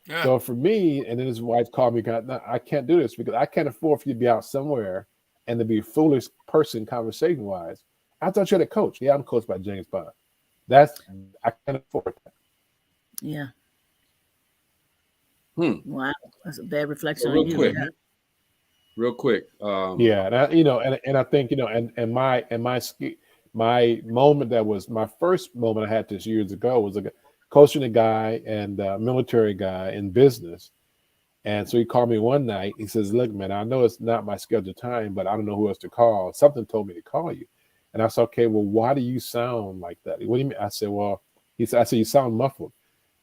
Yeah. So for me, and then his wife called me, I can't do this because I can't afford for you to be out somewhere and to be a foolish person conversation wise. I thought you had a coach. Yeah, I'm coached by James Bond. I can't afford that. Yeah. Wow, that's a bad reflection on you. Quick. Real quick. And I think, and my moment that was my first moment I had this years ago was coaching a guy and a military guy in business. And so he called me one night. He says, look, man, I know it's not my scheduled time, but I don't know who else to call. Something told me to call you. And I said, okay, well, why do you sound like that? What do you mean? I said, well, I said, you sound muffled.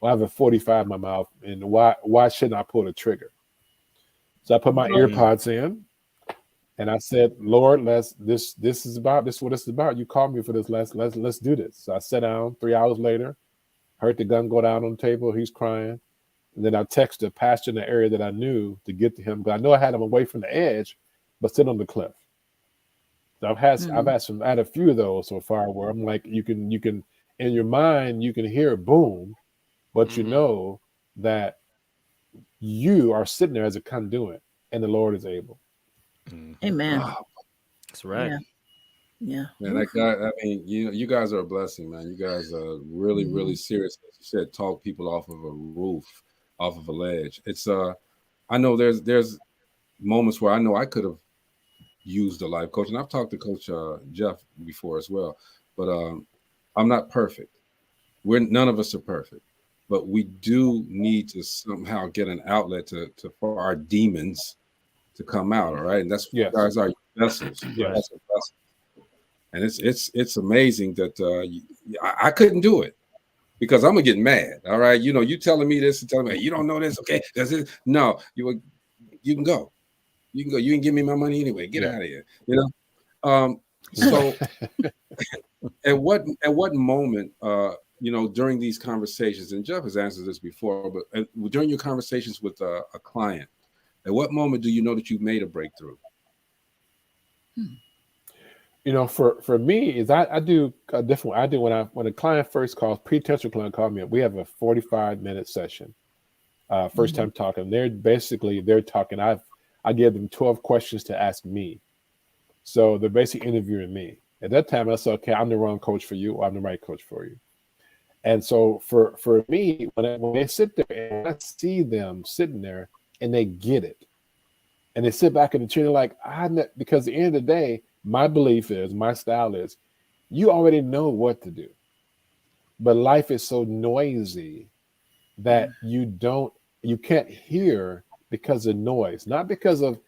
Well, I have a 45 in my mouth, and why shouldn't I pull the trigger? So I put my ear pods in, and I said, Lord, this is what this is about. You called me for this. Let's do this. So I sat down. 3 hours later, heard the gun go down on the table. He's crying. And then I texted a pastor in the area that I knew to get to him. But I know I had him away from the edge, but sit on the cliff. So I've had a few of those so far where I'm like, you can in your mind, you can hear a boom, but you know that you are sitting there as a conduit and the Lord is able. Amen. Wow. That's right. Yeah. Man, that guy, I mean, you guys are a blessing, man. You guys are really, really serious. As you said, talk people off of a roof, off of a ledge. It's I know there's moments where I know I could have used a life coach, and I've talked to Coach Jeff before as well. But I'm not perfect. None of us are perfect, but we do need to somehow get an outlet for our demons to come out. All right, and that's what guys are vessels. Yes. And it's amazing that I couldn't do it because I'm gonna get mad. All right, you telling me this and telling me, hey, you don't know this, okay? That's it. No, you can go. You can go. You can give me my money anyway. Get out of here. So at what moment during these conversations, and Jeff has answered this before, but during your conversations with a client, At what moment do you know that you've made a breakthrough? You know, for me is I do a different. I do when a client first calls, pre-tester client called me up. We have a 45-minute session. First time talking. They're talking. I give them 12 questions to ask me. So they're basically interviewing me. At that time, I said, okay, I'm the wrong coach for you, or I'm the right coach for you. And so for me, when they sit there and I see them sitting there and they get it, and they sit back in the chair, they're like, because at the end of the day, my belief is, my style is, you already know what to do. But life is so noisy that you can't hear because of noise, not because of,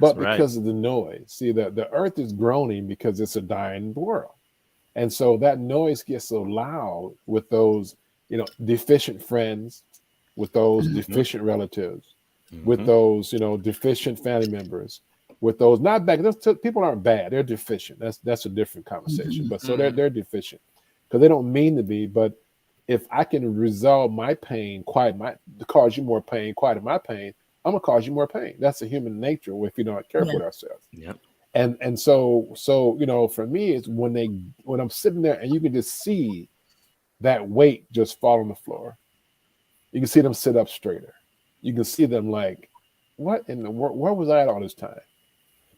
but because of the noise. See, the earth is groaning because it's a dying world. And so that noise gets so loud with those, deficient friends, with those deficient relatives, with those, deficient family members, with those not bad. People aren't bad; they're deficient. That's a different conversation. But so they're deficient because they don't mean to be. But if I can resolve my pain, cause you more pain, quiet my pain, I'm gonna cause you more pain. That's a human nature if we don't care with ourselves. Yeah. And so for me, it's when I'm sitting there and you can just see that weight just fall on the floor. You can see them sit up straighter. You can see them like, what in the world? Where was I at all this time?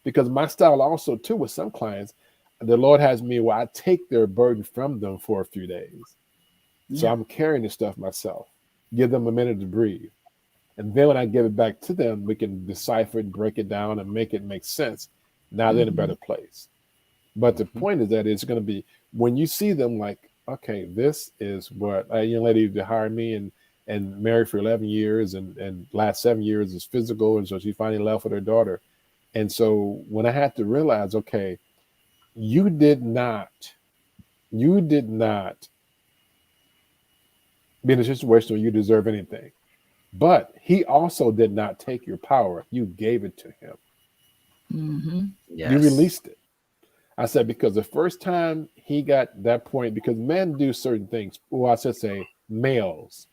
Because my style also too with some clients, the Lord has me where I take their burden from them for a few days. So I'm carrying this stuff myself. Give them a minute to breathe. And then when I give it back to them, we can decipher it, break it down, and make it make sense. Now they're in a better place. But the point is that it's going to be, when you see them like, okay, this is what a young lady that hired me and married for 11 years and last 7 years is physical. And so she finally left with her daughter. And so when I had to realize, okay, you did not be in a situation where you deserve anything. But he also did not take your power. You gave it to him. Yes. You released it. I said, because the first time he got that point, because men do certain things. Well, I should say males.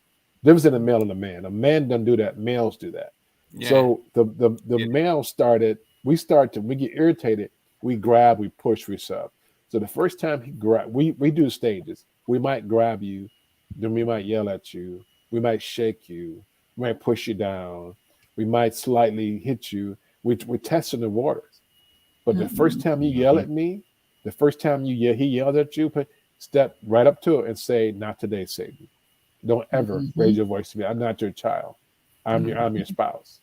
Difference in a male and a man. A man doesn't do that. Males do that. Yeah. So the male started, we get irritated. We grab, we push, we shove. So the first time he grabbed, we do stages. We might grab you. Then we might yell at you. We might shake you. We might push you down. We might slightly hit you. We're testing the waters. But the first time you yell at me, the first time he yelled at you, step right up to it and say, "Not today, Satan. Don't ever raise your voice to me. I'm not your child. I'm your spouse.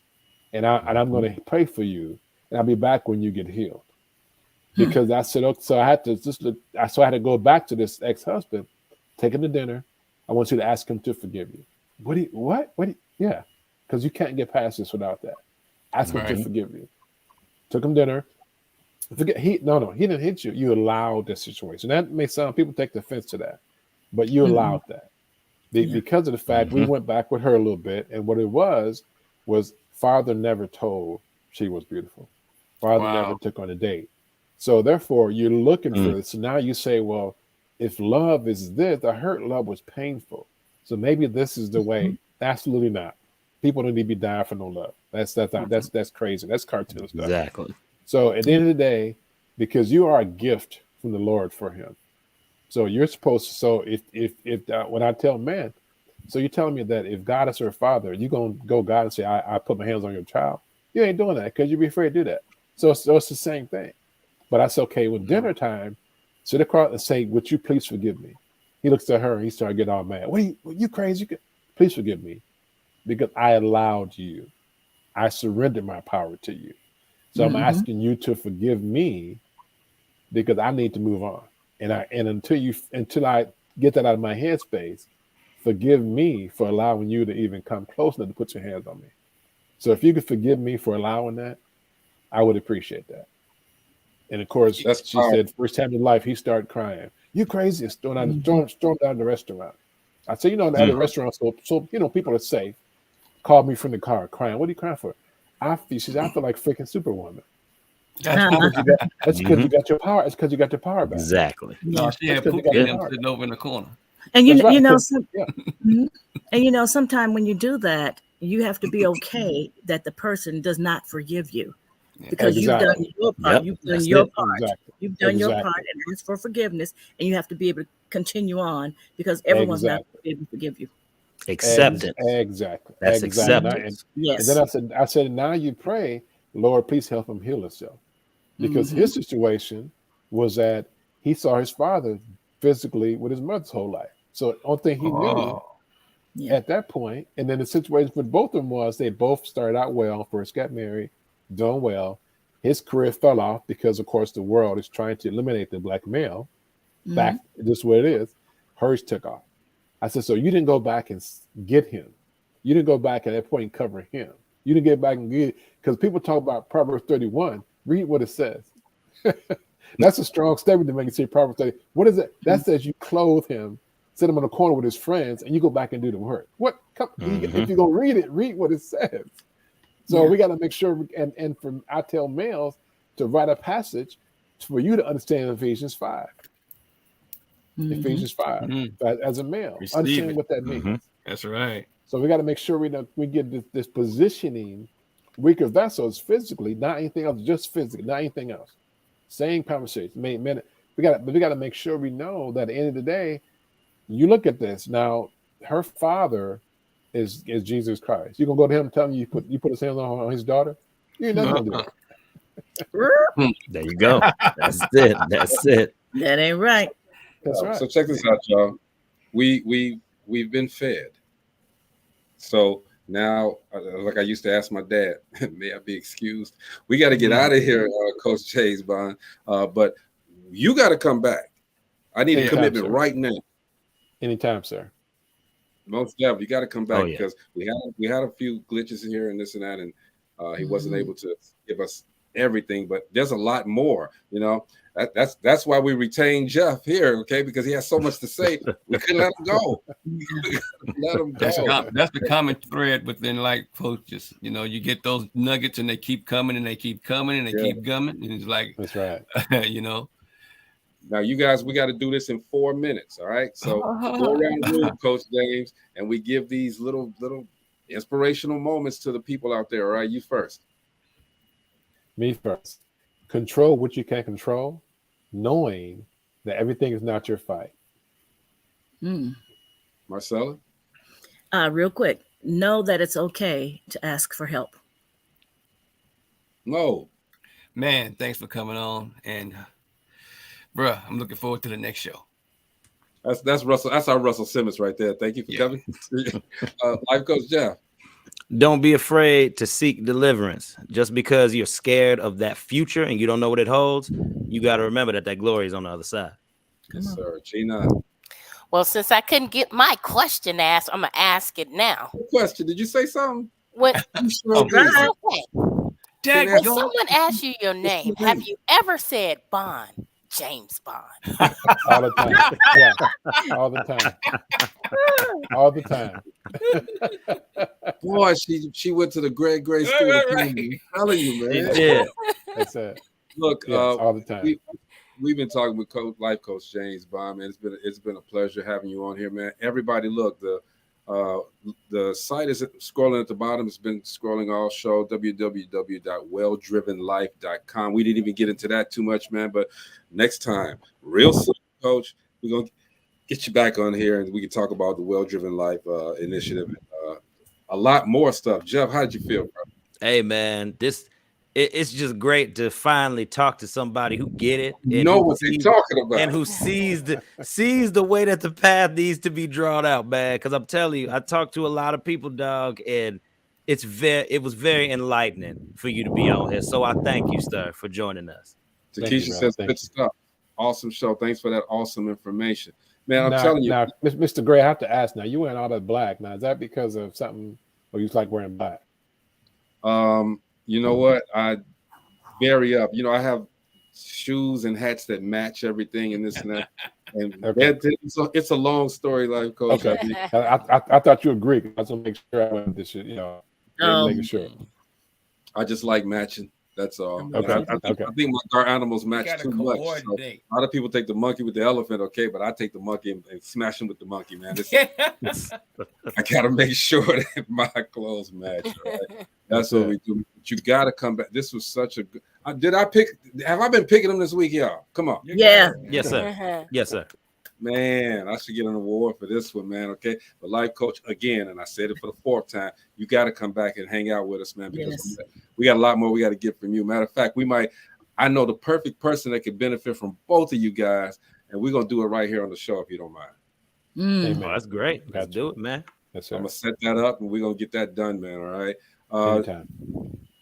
And I'm going to pray for you. And I'll be back when you get healed." Because I said, okay, so I had to go back to this ex-husband, take him to dinner. I want you to ask him to forgive you. What? Yeah. Because you can't get past this without that. Ask him to forgive you. Took him dinner. He didn't hit you. You allowed the situation. That may sound, people take offense to that, but you allowed that. Because of the fact we went back with her a little bit, and what it was father never told she was beautiful. Father never took on a date. So therefore, you're looking for this. So now you say, well, if love is this, I heard love was painful. So maybe this is the way. Absolutely not. People don't need to be dying for no love. That's crazy. That's cartoon stuff. Exactly. So at the end of the day, because you are a gift from the Lord for him. So you're supposed to, so if when I tell man, so you're telling me that if God is your father, you're going to go God and say, I put my hands on your child. You ain't doing that because you'd be afraid to do that. So it's the same thing. But I said, okay, when dinner time, sit across and say, would you please forgive me? He looks at her and he started getting all mad. What are you crazy? Please forgive me because I allowed you. I surrendered my power to you. So I'm asking you to forgive me because I need to move on. And until I get that out of my headspace, forgive me for allowing you to even come close enough to put your hands on me. So if you could forgive me for allowing that, I would appreciate that. And of course, she said, first time in life, he started crying. You crazy? Storm down the restaurant. I said, at the restaurant, so people are safe. Called me from the car crying. What are you crying for? She said, I feel like freaking Superwoman. That's because you got your power. It's because you got your power back. Exactly. No, she had Pookie sitting over in the corner. And and sometime when you do that, you have to be okay that the person does not forgive you because you've Exactly. done your part. Yep. You've done That's your it. part. Exactly. You've done your Exactly. part and ask for forgiveness, and you have to be able to continue on because everyone's not Exactly. going to be able to forgive you. Acceptance. Exactly. That's Exactly. acceptance. And Yes. then I said, now you pray, Lord, please help him heal himself. Because his situation was that he saw his father physically with his mother's whole life. So the only thing he knew at that point, and then the situation for both of them was they both started out well, first got married, doing well. His career fell off because, of course, the world is trying to eliminate the black male. Back, just what it is. Hers took off. I said, so you didn't go back and get him. You didn't go back at that point and cover him. You didn't get back and get, because people talk about Proverbs 31. Read what it says. That's a strong statement to make it say Proverbs 30. What is it? That says you clothe him, sit him on the corner with his friends, and you go back and do the work. What? If you're going to read it, read what it says. So we got to make sure, and I tell males to write a passage for you to understand Ephesians 5. Ephesians 5 as a male. Understand what that means. That's right. So we got to make sure we get this positioning. Weaker vessels physically, not anything else, just physically, not anything else. Same conversation. We got to make sure we know that at the end of the day, you look at this now. Her father is Jesus Christ. You gonna go to him and tell him you put his hands on his daughter? You're not gonna do it. There you go. That's it. That's it. That ain't right. That's right. So check this out, y'all. We've been fed. So now, like I used to ask my dad, may I be excused? We got to get out of here, Coach James Bond. But you got to come back. I need a commitment right now. Anytime, sir. Most definitely, you got to come back because we had a few glitches here and this and that, and he wasn't able to give us everything. But there's a lot more, you know. That's why we retained Jeff here, okay? Because he has so much to say. We couldn't let him go. Let him go. That's the common thread within like coaches. You know, you get those nuggets and they keep coming and they keep coming and they keep coming. And it's like, that's right. You know. Now, you guys, we got to do this in 4 minutes, all right? So go around the room, Coach James, and we give these little inspirational moments to the people out there, all right? You first. Me first. Control what you can control, knowing that everything is not your fight. Marcella? Real quick, know that it's okay to ask for help. No. Man, thanks for coming on. And bruh, I'm looking forward to the next show. That's Russell. That's our Russell Simmons right there. Thank you for coming. Life Coach Jeff. Don't be afraid to seek deliverance. Just because you're scared of that future and you don't know what it holds, you got to remember that glory is on the other side. Yes, sir. Gina. Well, since I couldn't get my question asked, I'm gonna ask it now. What question? Did you say something? When Dad, when someone asks you your name, have you ever said Bond? James Bond. All the time. Yeah. All the time. All the time. Boy, she went to the Greg Gray School. I'm telling you, man. Yeah. That's it. Look, yes, all the time. We've been talking with Life Coach James Bond, man. It's been a pleasure having you on here, man. Everybody, look, the site is scrolling at the bottom. It's been scrolling all show, www.welldrivenlife.com. We didn't even get into that too much, man, but next time, real soon, Coach, we're going to get you back on here and we can talk about the Well Driven Life initiative and a lot more stuff. Jeff, how did you feel, bro? Hey, man, it's just great to finally talk to somebody who get it, and know what they're talking about, and who sees the way that the path needs to be drawn out, man. Because I'm telling you, I talked to a lot of people, dog, and it was very enlightening for you to be on here. So I thank you, sir, for joining us. Takesha says good stuff. Awesome show. Thanks for that awesome information, man. I'm telling you. Now, Mr. Gray, I have to ask. Now, you wearing all that black. Now, is that because of something, or you just like wearing black? You know what? I vary up. You know, I have shoes and hats that match everything and this and that. And it's a long story, Life Coach. Okay. I thought you were Greek. I was gonna make sure I went this shit, you know, making sure. I just like matching. That's all. Okay. I think my guard animals match gotta too much. So coordinate. a lot of people take the monkey with the elephant, okay, but I take the monkey and smash him with the monkey, man. I gotta make sure that my clothes match. Right? That's what we do. But you gotta come back. This was such a good. Have I been picking them this week, y'all? Come on. Yeah. Yes, sir. Yes, sir. Man, I should get an award for this one, man. Okay. But life coach, again, and I said it for the fourth time, you got to come back and hang out with us, man, because we got a lot more we got to get from you. Matter of fact, I know the perfect person that could benefit from both of you guys, and we're going to do it right here on the show if you don't mind. Oh, that's great. Let's do it, man. Yes, I'm going to set that up, and we're going to get that done, man. All right. Anytime.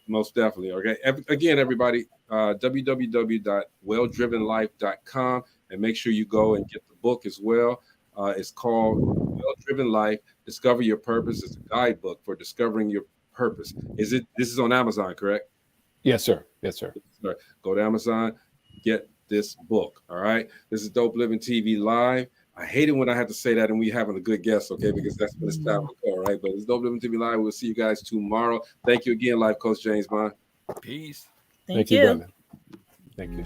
Most definitely. Okay. Again, everybody, www.welldrivenlife.com, and make sure you go and get the book as well. It's called Well Driven Life: Discover Your Purpose. It's a guidebook for discovering your purpose. This is on Amazon, correct? Yes, sir. Yes, sir. Right. Go to Amazon, get this book. All right. This is Dope Living TV Live. I hate it when I have to say that and we having a good guest, okay, because that's when it's time to go, right? But it's Dope Living TV Live. We'll see you guys tomorrow. Thank you again, Life Coach James Bond. Peace. Thank you. Brother. Thank you.